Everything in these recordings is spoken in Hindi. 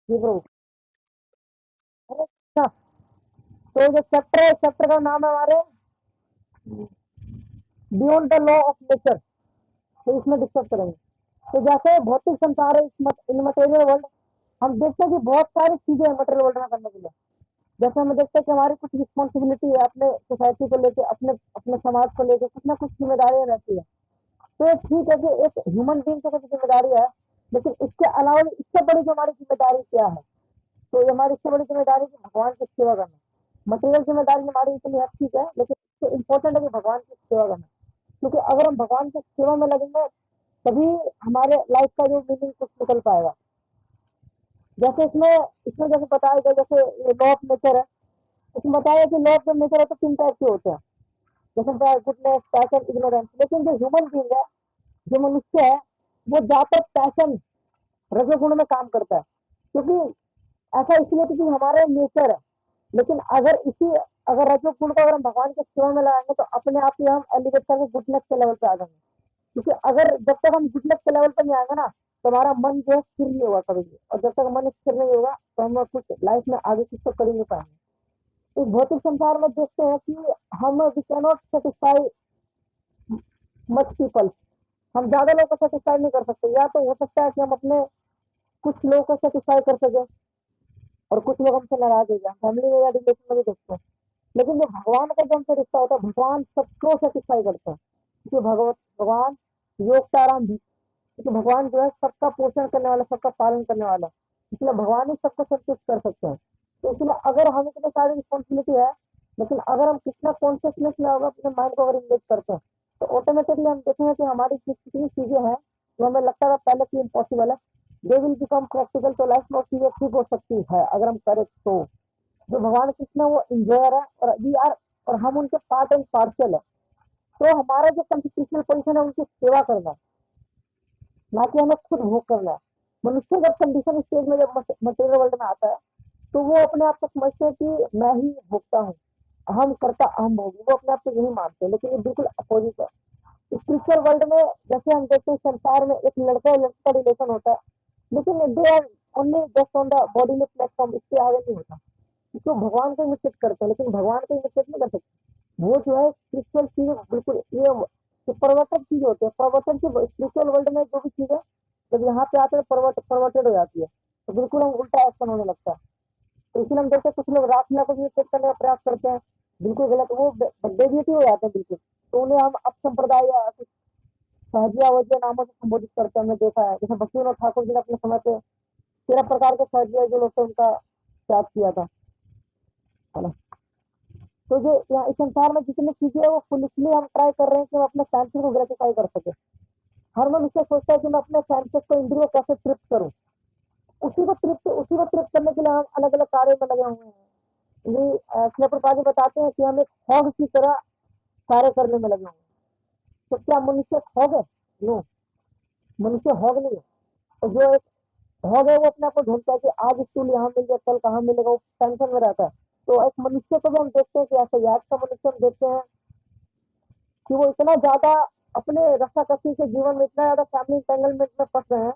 जी ब्रो। अरे अच्छा, तो जो चैप्टर है, चैप्टर का नाम है हमारे beyond the law of nature. तो इसमें डिस्कस करेंगे। तो जैसे भौतिक संसार है, इन मटेरियल वर्ल्ड, हम देखते हैं कि बहुत सारी चीजें हैं मटेरियल वर्ल्ड में करने के लिए। जैसे हम देखते हैं कि हमारी कुछ रिस्पॉन्सिबिलिटी है अपने सोसाइटी को लेके, अपने अपने समाज को लेके कुछ ना कुछ जिम्मेदारियां रहती है। तो ये ठीक है कि एक ह्यूमन बींग को कुछ जिम्मेदारी है, लेकिन इसके अलावा भी इससे बड़ी जो हमारी जिम्मेदारी क्या है, तो ये हमारी इससे बड़ी जिम्मेदारी है कि भगवान की सेवा करना। मटेरियल जिम्मेदारी हमारी इतनी है, ठीक है, लेकिन इससे इम्पोर्टेंट है कि भगवान की सेवा करना। क्योंकि अगर हम भगवान की सेवा में लगेंगे, तभी हमारे लाइफ का जो मीनिंग कुछ निकल पाएगा। जैसे इसमें इसमें जैसे बताया गया, जैसे लॉ ऑफ नेचर है, इसमें बताया कि लॉ ऑफ नेचर है तो तीन टाइप के होते हैं। जैसे गुडनेस, पैशन, इग्नोरेंस। लेकिन जो ह्यूमन बींग है, जो मनुष्य है, वो ज्यादातर पैशन, रजोगुण में काम करता है। क्योंकि ऐसा इसलिए क्योंकि हमारे नेचर है। लेकिन अगर रजो गुण को अगर हम भगवान के सेवा में लगाएंगे, तो अपने आप ही हम एलिवेट करके गुडनेस के लेवल पे आ जाएंगे। क्योंकि अगर जब तक हम गुडनेस के लेवल पे नहीं आएंगे ना, तो हमारा मन जो है स्थिर नहीं होगा कभी भी। और जब तक मन स्थिर नहीं होगा, तो हम कुछ लाइफ में आगे कुछ तो कर ही नहीं पाएंगे। इस भौतिक संसार में देखते हैं कि हम we cannot satisfy much people. हम ज्यादा लोगों को सेटिस्फाई नहीं कर सकते। या तो हो सकता है कि हम अपने कुछ लोगों को सेटिस्फाई कर सके, और कुछ लोग हमसे नाराज हो जाए, फैमिली में या रिलेशन में भी देखते हैं। लेकिन जो भगवान का जो हमसे रिश्ता होता है, भगवान सबको सेटिस्फाई करते हैं। क्योंकि भगवान योगताराम भी, क्योंकि भगवान जो है सबका पोषण करने वाला, सबका पालन करने वाला है। इसलिए भगवान ही सबको संतुष्ट कर सकते हैं। तो इसलिए अगर हम इतने सारी रिस्पॉन्सिबिलिटी है, लेकिन अगर हम कितना कॉन्शियसनेस में होगा अपने माइंड को अगर इंगेज करते हैं, तो ऑटोमेटिकली हम देखेंगे कि हमारी कितनी चीजें हैं जो हमें लगता था पहले की इम्पॉसिबल है, दे विल बिकम प्रैक्टिकल। तो लाइफ में चीजें ठीक हो सकती है अगर हम करें तो। जो भगवान कृष्ण है वो इंजॉयर है, और वी आर, और हम उनके पार्ट एंड पार्सल है। तो हमारा जो कंस्टिट्यूशनल पोजिशन है उनकी सेवा करना, ना कि हमें खुद भोग करना है। मनुष्य जब कंडीशन स्टेज में, जब मटेरियल वर्ल्ड में आता है, तो वो अपने आप को समझते हैं कि मैं ही भोगता हूँ, अहम करता अहम भोगी। वो अपने आप को यही मानते हैं, लेकिन ये बिल्कुल अपोजिट है। स्पिरिचुअल वर्ल्ड में जैसे हम देखते हैं, संसार में एक लड़का और लड़की का रिलेशन होता है, लेकिन they are only just on the bodily platform, इससे आगे नहीं होता। तो भगवान को इमिटेट करते हैं, लेकिन भगवान को इमिटेट नहीं कर सकते। वो जो है स्पिरिचुअल चीज, बिल्कुल ये परवर्तक चीज होती है। परवर्तन की स्पिरिचुअल वर्ल्ड में जो भी चीज है, जब यहाँ पे आते हैं परवर्टेड हो जाती है, तो बिल्कुल हम उल्टा एक्शन होने लगता है। तो इसलिए हम देखते हैं कुछ लोग रासना को भी इमिटेट करने का प्रयास करते हैं, बिल्कुल गलत, वो डेविएट हो जाते हैं बिल्कुल। तो उन्हें हम अपसंप्रदाय या कुछ सहजिया वजिया नामों से संबोधित करते हैं, हमने देखा है। जैसे भक्तिविनोद ठाकुर जी ने अपने समय पे 13 प्रकार के सहजिया जो लोग थे उनका त्याग किया था, है ना। तो जो यहाँ इस संसार में जितनी चीजें है, वो फुलिशली हम ट्राई कर रहे हैं कि हम अपने सेंसेस को ग्रेटिफाई कर सके। हर मनुष्य सोचता है कि मैं अपने सेंसेस को, इंद्रियों को कैसे तृप्त करूं। उसी को तृप्त करने के लिए हम अलग अलग कार्य में लगे हुए हैं। ये शिला प्रभुपाद जी बताते हैं कि हम एक हॉग की तरह कार्य करने में लगे हुए हैं। तो क्या मनुष्य एक हॉग है? नो, मनुष्य हॉग नहीं है। और जो एक हॉग है, वो अपने आप को ढूंढता है कि आज स्टूल यहाँ मिल जाए, कल कहाँ मिलेगा, वो टेंशन में रहता है। तो एक मनुष्य को भी हम देखते हैं कि ऐसा, आज का मनुष्य हम देखते हैं कि वो इतना ज्यादा अपने रक्षा कसी के जीवन में, इतना ज्यादा फैमिली इंटेंगलमेंट में फंस रहे हैं।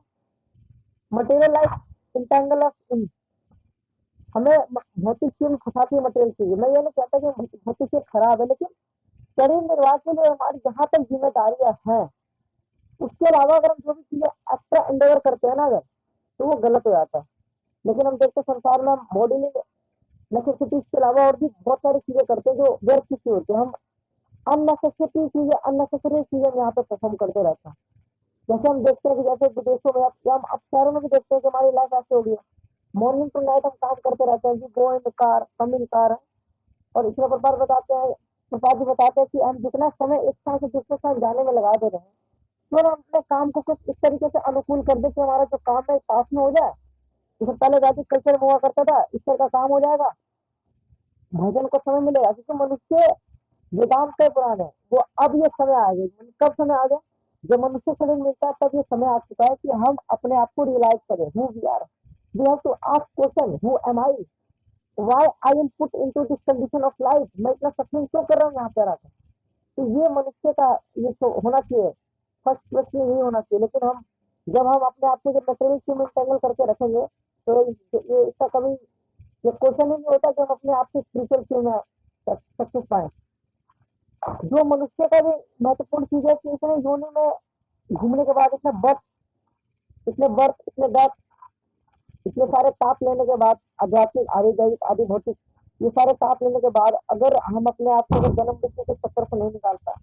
मटेरियल लाइफ इंटेंगल अस इन, हमें भौतिक चीज फंसाती है, मटेरियल चीज। मैं ये नहीं कहता कि भौतिक चीज खराब है, लेकिन शरीर निर्वाह के लिए हमारी जहां तक जिम्मेदारियां हैं, उसके अलावा अगर हम जो भी चीजें एक्स्ट्रा इंडेवर करते हैं ना अगर, तो वो गलत हो जाता है। लेकिन हम देखते हैं संसार में हम बॉडी नेसेसिटीज के अलावा और भी बहुत सारी चीजें करते हैं जो व्यर्थ की होती है। हम अननेसेसरी चीजें यहाँ पे परफॉर्म करते रहते हैं। जैसे हम देखते हैं कि जैसे विदेशों में, या हम अब शहरों में भी देखते हैं कि हमारी लाइफ ऐसे हो गई है, मॉर्निंग टू नाइट हम काम करते रहते हैं कि गो इन कार, कम इन कार। और इसमें प्रकार बताते हैं, प्रसाद जी बताते हैं कि हम जितना समय एक स्थान से दूसरे स्थान जाने में लगा दे रहे हैं, तो हम अपने काम को कुछ इस तरीके से अनुकूल कर दे कि हमारा जो काम है पास में हो जाए। जैसे पहले जाति कल्चर हुआ करता था, इस तरह का काम हो जाएगा, भोजन को समय मिलेगा। क्योंकि मनुष्य वेदांत के पुराण है, वो अब ये समय आ गया। कब समय आ गया? जब मनुष्य शरीर मिलता है, तब ये समय आ चुका है कि हम अपने आप को रियलाइज करें, who we are. We have to ask question, who am I, why I am put into this condition of life. मैं इतना सफरिंग क्यों कर रहा हूँ यहाँ पे आकर? तो ये मनुष्य का ये तो होना चाहिए, फर्स्ट प्रश्न यही होना चाहिए। लेकिन हम, जब हम अपने आप को जब मटेरियल से इंटेंगल करके रखेंगे, तो ये इसका कभी ये क्वेश्चन ही नहीं होता कि हम अपने आप से स्पिरिचुअल क्यों ना सक्सेस पाए। जो मनुष्य का भी महत्वपूर्ण चीज है कि इतने योनि में घूमने के बाद इतने बर्थ इतने डेथ इतने सारे ताप लेने के बाद, आध्यात्मिक आदि दैविक आदि भौतिक, ये सारे ताप लेने के बाद अगर हम अपने आप को जन्म मृत्यु के चक्कर से नहीं निकाल पाए,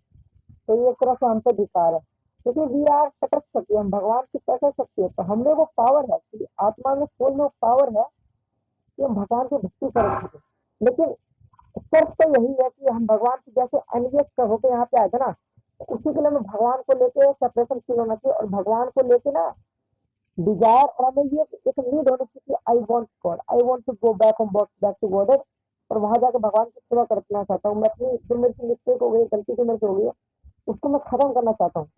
तो ये एक तरह से हम पे धिक्कार है। क्योंकि वी आर तटस्थ शक्ति, हम भगवान की कैसे शक्ति है, तो हमने वो पावर है कि आत्मा में सोल में वो पावर है कि हम भगवान की भक्ति कर सके। लेकिन शर्त तो यही है कि हम भगवान की जैसे अनवियत होकर यहाँ पे आए थे ना, तो उसी के लिए हमें भगवान को लेके सेपरेशन फील होना चाहिए, और भगवान को लेके ना डिजायर, और हमें ये एक नीड होनी चाहिए, I want God, I want to go back home, back to God, और वहां जाके भगवान की सेवा करना चाहता हूँ। मैं अपनी जो मेरी मिस्टेक हो गई, गलती जो मेरे से हो गई है, उसको मैं खत्म करना चाहता हूँ।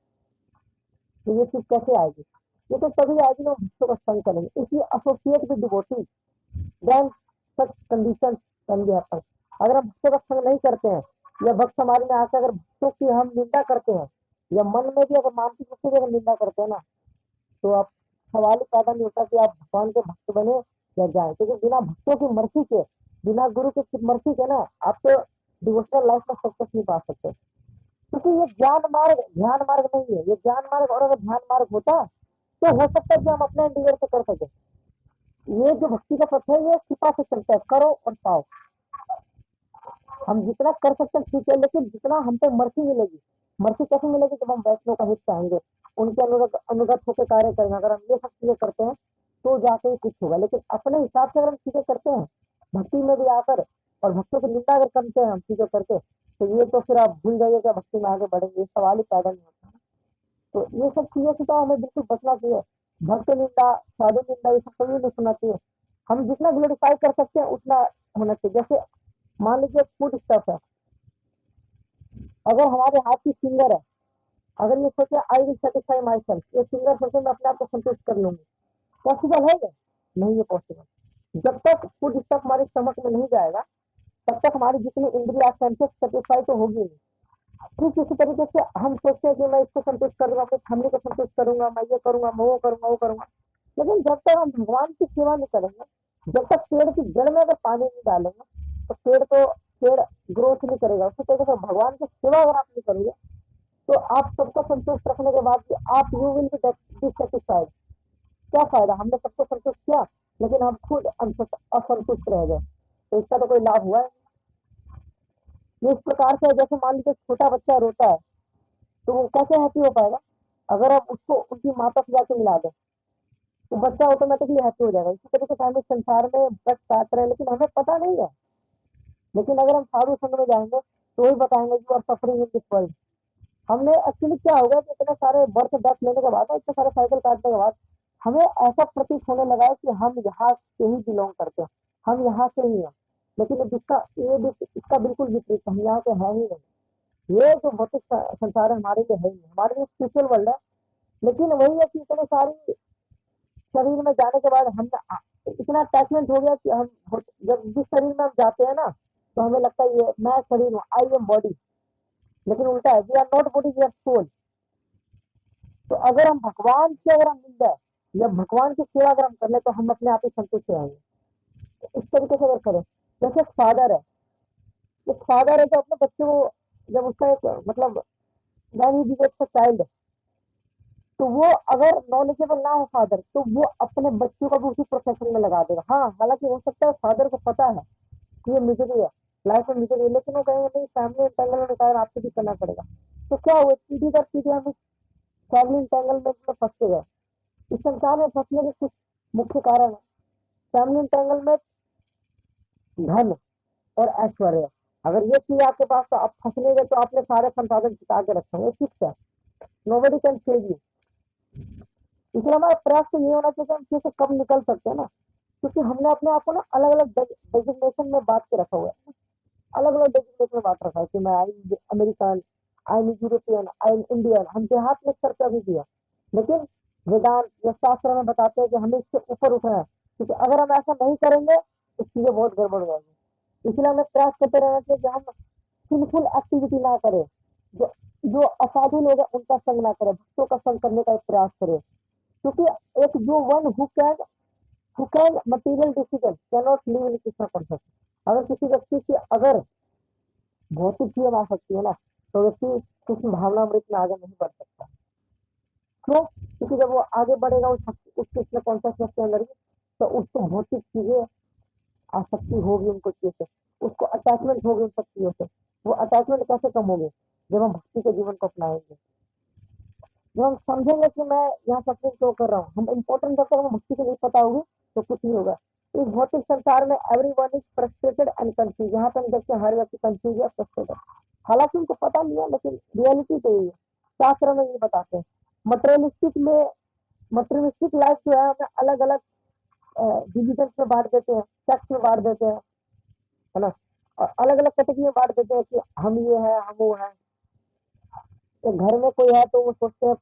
तो ये चीज कैसे आएगी? ये तो तभी आएगी जब भक्तों का संग करेंगे, इसलिए associate with devotee, then such condition can be happen. अगर हम भक्तों का संग नहीं करते हैं, या भक्त समाज में आकर अगर भक्तों की हम निंदा करते हैं, या मन में भी अगर मानसिक रूप से भी अगर निंदा करते हैं ना, तो आप सवाल ही पैदा नहीं होता कि आप भगवान के भक्त बने या जाए। क्योंकि बिना भक्तों की मर्जी के, बिना गुरु की मर्जी के ना, आप तो डिवोशनल लाइफ में सक्सेस नहीं पा सकते। क्योंकि ये ज्ञान मार्ग ध्यान मार्ग नहीं है, ये ज्ञान मार्ग, और अगर ध्यान मार्ग होता तो हो सकता है कि हम अपने इंडिविजुअल से कर सके। ये जो भक्ति का पथ है, ये कृपा से चलता है, करो और पाओ। हम जितना कर सकते हैं ठीक है, लेकिन जितना हम पे मर्जी मिलेगी, मर्जी कैसे मिलेगी? जब हम वैष्णव का हित चाहेंगे, उनके अनुगत होकर कार्य करेंगे। अगर हम ये सब चीजें करते हैं तो जाके ही कुछ होगा। लेकिन अपने हिसाब से अगर हम चीजें करते हैं, भक्ति में भी आकर, और भक्तों की निंदा अगर करते हैं हम चीजें करके, तो ये तो फिर आप भूल जाइए क्या भक्ति में आगे बढ़ेंगे, ये सवाल ही पैदा नहीं होता। तो ये सब चीजें से तो हमें बिल्कुल बचना चाहिए। भक्त निंदा, साधु निंदा, ये सब कभी नहीं सुनना चाहिए। हम जितना ग्लोरीफाई कर सकते हैं उतना होना चाहिए। जैसे मान लीजिए फूड स्टफ है, अगर हमारे हाथ की फिंगर है, अगर ये सोचे I will satisfy my self, ये फिंगर सोचे मैं अपने आप को संतुष्ट कर लूंगी, पॉसिबल है ये? नहीं है पॉसिबल। जब तक फूड स्टफ हमारे स्टमक में नहीं जाएगा, तब तक हमारी जितनी इंद्रिया सेंसेस सेटिस्फाई तो होगी नहीं। ठीक इसी तरीके से हम सोचते हैं कि मैं इसको संतुष्ट करूंगा, अपनी फैमिली को संतुष्ट करूंगा, मैं ये करूंगा, मैं वो करूंगा, वो करूंगा। लेकिन जब तक हम भगवान की सेवा नहीं करेंगे, जब तक पेड़ की जड़ में अगर पानी नहीं डालेंगे, तो पेड़ ग्रोथ नहीं करेगा। उसी तरीके से भगवान की सेवा अगर आप नहीं करेंगे, तो आप सबको संतुष्ट रखने के बाद भी आप यू विल बी डिससेटिस्फाइड। क्या फायदा? हमने सबको संतुष्ट किया, लेकिन हम खुद असंतुष्ट रह गए, तो इसका तो कोई लाभ हुआ है? ये इस प्रकार से जैसे मान लीजिए छोटा बच्चा रोता है, तो वो कैसे हैप्पी हो पाएगा? अगर आप उसको उनकी माता पिता से मिला दें, तो बच्चा ऑटोमेटिकली हैप्पी हो जाएगा। इसी तरीके से हम इस संसार में बस काट रहे हैं, लेकिन हमें पता नहीं है। लेकिन अगर हम साधु संग में जाएंगे, तो वही बताएंगे you are suffering in this world. हमने एक्चुअली क्या होगा कि इतने सारे बर्थ डेथ लेने के बाद, इतने सारे साइकिल काटने के बाद, हमें ऐसा प्रतीत होने लगा है कि हम यहाँ से ही बिलोंग करते हैं, हम यहाँ से ही हैं। लेकिन इसका बिल्कुल विपरीत, हम यहाँ पे है ही नहीं। ये जो भौतिक संसार है हमारे लिए है ही नहीं, हमारे लिए स्पिरिचुअल वर्ल्ड है। लेकिन वही है कि इतने सारी शरीर में जाने के बाद हम इतना अटैचमेंट हो गया कि हम जब जिस शरीर में हम जाते हैं ना, तो हमें लगता है ये मैं शरीर हूँ, आई एम बॉडी। लेकिन उल्टा है, we are not body, we are soul. तो अगर हम भगवान से अगर हम मिल जाए, या भगवान की सेवा अगर हम कर ले, तो हम अपने आप ही संतुष्ट हो जाएंगे। तो इस तरीके से अगर करें, जैसे फादर है, एक फादर है जो अपने बच्चे को, जब उसका एक मतलब वैन ही चाइल्ड, तो वो अगर नॉलेजेबल ना हो फादर, तो वो अपने बच्चों को भी उसी प्रोफेशन में लगा देगा। हाँ, हालांकि हो सकता है फादर को पता है कि ये मिजरी है, लाइफ में मिजरी है, लेकिन वो कहेंगे नहीं, फैमिली एंटेंगलमेंट के कारण आपको भी करना पड़ेगा। तो क्या हुआ, पीढ़ी दर पीढ़ी हम इस फैमिली एंटेंगलमेंट में फंसते गए। इस संसार में फंसने के कुछ मुख्य कारण है। फैमिली एंटेंगलमेंट, धन और ऐश्वर्य, अगर ये चीज आपके पास, तो आप फंसने गए, तो आपने सारे संसाधन जुटा के रखे होंगे, ठीक है, नोबडी कैन सेव यू। इसलिए हमारा प्रयास तो ये होना चाहिए कि हम इससे कब निकल सकते हैं ना, क्योंकि हमने अपने आप को ना अलग अलग डेजिग्नेशन में बांट के रखा हुआ है, अलग अलग डेजिग्नेशन में बांट रखा है कि मैं I American, I am European, I am Indian, हम देहात में स्तर पर अभी भी है। लेकिन वेदांत या शास्त्र में बताते हैं कि हमें इससे ऊपर उठना है, क्योंकि अगर हम ऐसा नहीं करेंगे तो चीजें बहुत गड़बड़ हो जाएगी। इसलिए हमें प्रयास करते रहना चाहिए कि हम सिंफुल एक्टिविटी ना करें, जो जो असाधु लोग हैं उनका संग ना करें, भक्तों का संग करने का प्रयास करें। क्योंकि एक जो one who can who can material decision cannot live in Krishna concept. अगर किसी व्यक्ति की अगर भौतिक जीवन आ सकती है ना, तो व्यक्ति कृष्ण भावनामृत में आगे नहीं बढ़ सकता। क्यों? क्योंकि जब वो आगे बढ़ेगा उस कृष्ण कॉन्सेप्ट के अंदर ही, तो उसको भौतिक चीजें आसक्ति होगी उनको चीजों से, उसको अटैचमेंट होगी उन सब चीजों से। वो अटैचमेंट कैसे कम होगी? जब हम भक्ति के जीवन को अपनाएंगे, जब हम समझेंगे कि मैं यहाँ सब कुछ क्यों कर रहा हूँ, हम इम्पोर्टेंट जब तक हमें भक्ति की नहीं पता होगी तो कुछ नहीं होगा। इस भौतिक संसार में every one is frustrated and confuse. यहाँ पे हम देखते हैं हर व्यक्ति कंफ्यूज है, फ्रस्ट्रेटेड, हालांकि उनको पता नहीं है, लेकिन रियलिटी तो यही है। शास्त्र में ये बताते हैं। मटेरियलिस्टिक में मटेरियलिस्टिक लाइफ जो है हमें अलग अलग डिविजन में बांट देते हैं, सेक्स में बांट देते हैं, है ना, और अलग अलग कैटेगरी में बांट देते हैं कि हम ये है, हम वो है। एक घर में कोई है तो वो सोचते हैं,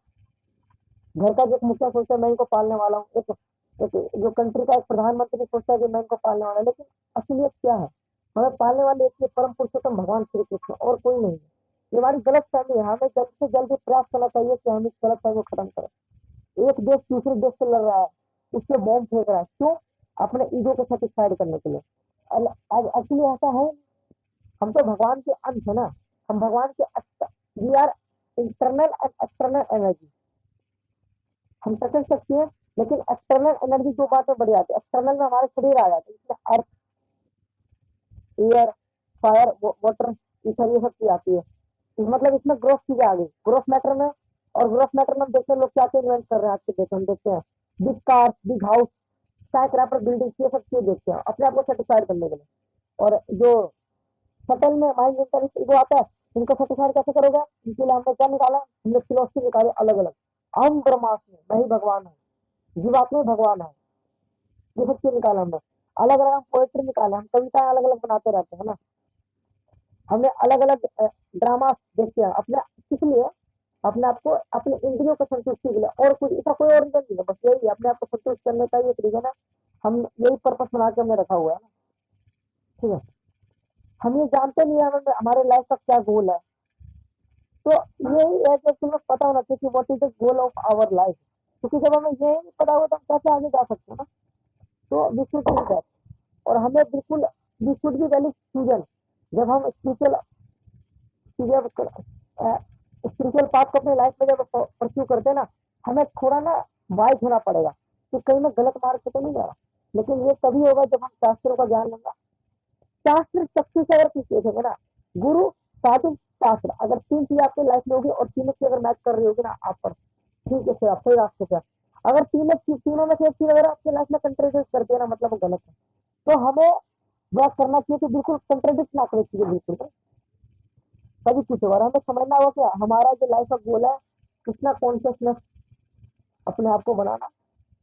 घर का जो एक मुखिया सोचता है मैं इनको पालने वाला हूँ, एक जो कंट्री का एक प्रधानमंत्री सोचता है कि मैं इनको पालने वाला हूँ, लेकिन असलियत क्या है? हमें पालने वाले एक ही परम पुरुषोत्तम भगवान श्री कृष्ण, और कोई नहीं है। ये हमारी गलत फहमी है, हमें जल्द से जल्द प्रयास करना चाहिए कि हम इस गलत फहमी को खत्म करें। एक देश दूसरे देश से लड़ रहा है, उससे बॉम्ब फेंक रहा है, क्यों? अपने ईगो को सेटिस्फाइड करने के लिए। एक्चुअली ऐसा है, हम तो भगवान के अंश है ना, हम भगवान के, we are internal and external energy. हम प्रकट शक्ति है, लेकिन एक्सटर्नल एनर्जी दो बातें बढ़ जाती है। एक्सटर्नल में हमारे शरीर आ जाते हैं, इसमें अर्थ, एयर, फायर, वाटर, ईथर, ये सब चीज आती है। मतलब इसमें ग्रोथ चीजें आ गई, ग्रोथ मैटर में। और ग्रोथ मैटर में हम देखते हैं लोग क्या क्या इन्वेंट कर रहे हैं आज के डेट में। हम देखते हैं big cars, big house, skyscraper building, ये सब चीजें देखते हैं अपने आप को सेटिस्फाइड करने के लिए। और जो सटल में माइंड इंटरेस्ट ईगो आता है, इनको सेटिस्फाइड कैसे करोगे? इनके लिए हमने क्या निकाला? हमने फिलोसफी निकाली अलग अलग। अहम ब्रह्मास्मि, मैं ही भगवान हूँ, जीवात्मा भगवान है, ये सब चीज निकाला हमने। अलग अलग हम पोएट्री निकाले, हम कविताएं अलग अलग बनाते रहते हैं ना। हमने अलग अलग ड्रामा देखते हैं अपने, किस लिए? अपने आप को, अपने इंद्रियों को संतुष्टि के लिए, और कुछ इसका कोई और रीजन नहीं है, बस यही है, अपने आप को संतुष्ट करने का एक रीजन है। हम यही पर्पस बना के हमने रखा हुआ है ना, ठीक है। हम ये जानते नहीं है हमें हमारे लाइफ का क्या गोल है। तो यही है कि तुम्हें पता होना चाहिए कि what is the goal of our life. क्योंकि जब हमें यही नहीं पता होगा तो हम कैसे आगे जा सकते हैं ना। तो वी शुड डू दैट। और हमें बिल्कुल, we should be very student. जब हम स्पिरिचुअल चीजें, स्पिरिचुअल पाथ को अपने लाइफ में जब परस्यू करते हैं ना, हमें थोड़ा ना वाइज होना पड़ेगा कि कहीं मैं गलत मार्ग से तो नहीं जा रहा। लेकिन ये तभी होगा जब हम शास्त्रों का ज्ञान लेंगे। शास्त्र शक्ति से अगर कुछ देखेंगे ना, गुरु, साधु, शास्त्र, अगर तीन चीज आपकी लाइफ में होगी और तीनों की अगर मैच कर रही होगी ना आप पर, ठीक है, आप सही रास्ते पे। अगर तीनों में से एक चीज अगर आपकी लाइफ में कंट्रीब्यूट करती है ना, मतलब वो गलत है। तो हमें वर्क करना चाहिए कि बिल्कुल कंट्रोडिक्ट ना करे चीजें, बिल्कुल तभी कुछ होगा। और हमें समझना होगा कि हमारा जो लाइफ का गोल है, कितना कॉन्शियसनेस अपने आप को बनाना।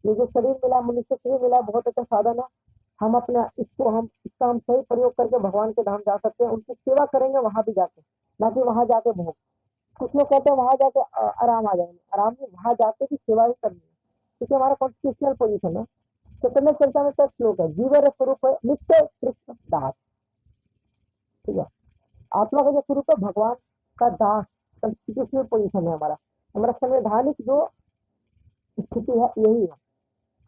ये जो शरीर मिला, मनुष्य शरीर मिला, बहुत अच्छा साधन है। हम अपने इसका हम सही प्रयोग करके भगवान के धाम जा सकते हैं, उनकी सेवा करेंगे वहां भी जाके, ना कि वहां जाके भोग। कुछ लोग कहते हैं वहां जाके आराम आ जाएंगे, आराम नहीं, वहां जाके भी सेवा ही करनी है, क्योंकि हमारा कॉन्स्टिट्यूशनल पोजीशन है। चैतन्य चरितमृत का श्लोक है, जीवन स्वरूप है नित्य कृष्ण दास, ठीक है। आत्मा का जो स्वरूप है भगवान का दास, कॉन्स्टिट्यूशनल पोजीशन है हमारा, हमारा संवैधानिक जो स्थिति है यही है।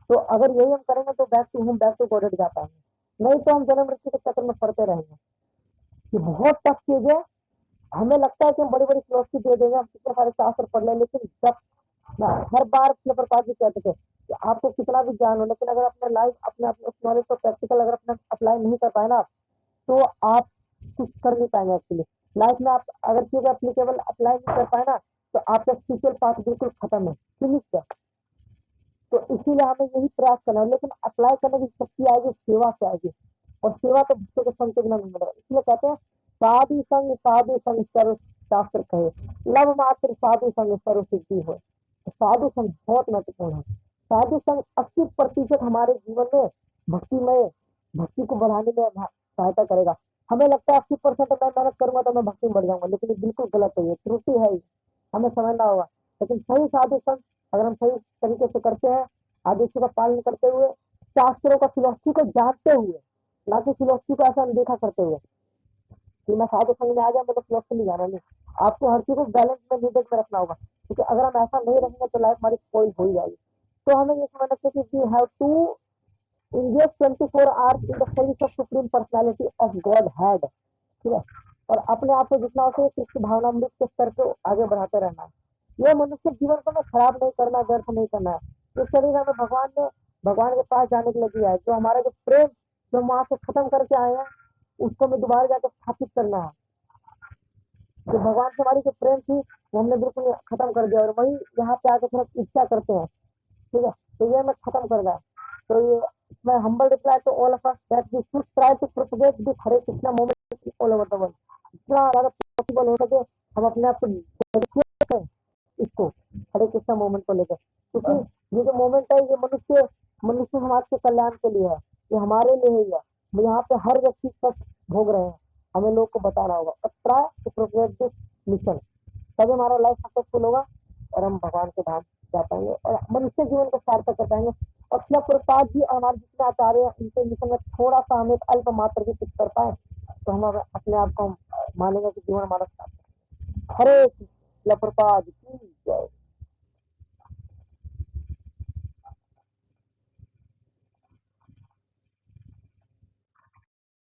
तो अगर यही हम करेंगे तो back to home, back to God जा पाएंगे। नहीं तो हम जन्म मृत्यु के चक्कर में पड़ते रहेंगे। ये बहुत टफ चीज है। हमें लगता है कि हम बड़ी बड़ी फिलोसफी दे देंगे, हम कितने सारे शास्त्र पढ़ लें, लेकिन जब हर बार अपने प्रकार की कहते थे कि आपको कितना भी ज्ञान हो, लेकिन अगर अपने लाइफ, अपने अपने उस नॉलेज को प्रैक्टिकल अगर अपने अप्लाई नहीं कर पाए ना, तो आप कुछ कर नहीं पाएंगे एक्चुअली लाइफ में। आप अगर चीजें अप्लीकेबल अप्लाई नहीं कर पाए ना, तो आपका स्पिरिचुअल पाथ बिल्कुल खत्म है, फिनिश है। तो इसीलिए हमें यही प्रयास करना है, लेकिन अप्लाई करने की शक्ति आएगी सेवा से आएगी। और सेवा तो भक्तों के संग के बिना नहीं मिलेगा। इसलिए कहते हैं साधु संग सर्व शास्त्र कहे, लव मात्र साधु संग सर्व सिद्धि हो। तो साधु संग बहुत महत्वपूर्ण है। साधु संग 80% हमारे जीवन में भक्तिमय, भक्ति को बढ़ाने में सहायता करेगा। हमें लगता है 80% मैं मेहनत करूंगा तो मैं भक्ति में बढ़ जाऊंगा, लेकिन ये बिल्कुल गलत है, ये त्रुटि है, हमें समझना होगा। लेकिन सही साधु संग अगर हम सही तरीके से करते हैं, आदेशों का पालन करते हुए, शास्त्रों का फिलोसफी को जानते हुए, ना कि फिलोसफी को ऐसा अनदेखा करते हुए कि मैं साधु संघ में आ गया मतलब फिलोसफी नहीं जाना, नहीं। आपको हर चीज को बैलेंस में, लीडर में रखना होगा, क्योंकि अगर हम ऐसा नहीं रहेंगे तो लाइफ हमारी स्पॉइल हो ही जाएगी। तो हमें ये समझना चाहिए कि we have to engage 24 hours in the service of supreme personality of Godhead, ठीक है। और अपने आप को जितना हो सके कृष्ण भावनामृत के स्तर को आगे बढ़ाते रहना है। यह मनुष्य जीवन को खराब नहीं करना, व्यर्थ नहीं करना है। इस शरीर हमें भगवान के पास जाने के लिए दिया है। जो हमारा जो प्रेम जो हम वहां से खत्म करके आए हैं, उसको हमें दोबारा जाकर स्थापित करना है। जो भगवान से हमारी जो प्रेम थी वो हमने बिल्कुल खत्म कर दिया, और वही यहाँ पे आके थोड़ा इच्छा करते हैं, ठीक है। तो ये हमें खत्म करना है। तो ये मैं humble reply to all of us that we should try to propagate this Hare Krishna movement all over the world. जितना ज्यादा पॉसिबल हो सके हम अपने आप को डेडिकेट करें इसको, हरे कृष्णा मूवमेंट को लेकर, क्योंकि ये जो मूवमेंट है ये मनुष्य समाज के कल्याण के लिए है, ये हमारे लिए ही है। यहाँ पे हर व्यक्ति कष्ट भोग रहे हैं, हमें लोग को बताना होगा। और try to propagate this mission, तभी हमारा लाइफ सक्सेसफुल होगा और हम भगवान के धाम जा पाएंगे और मनुष्य जीवन को सार्थक कर पाएंगे। और शिला प्रभुपाद जी और हमारे जितने आचार्य हैं उनके मिशन में थोड़ा सा हम एक अल्प मात्र भी कुछ कर पाए तो हम अपने आप को हम मानेंगे कि जीवन हमारा सार्थक है। हरे कृष्ण, शिला प्रभुपाद की जय।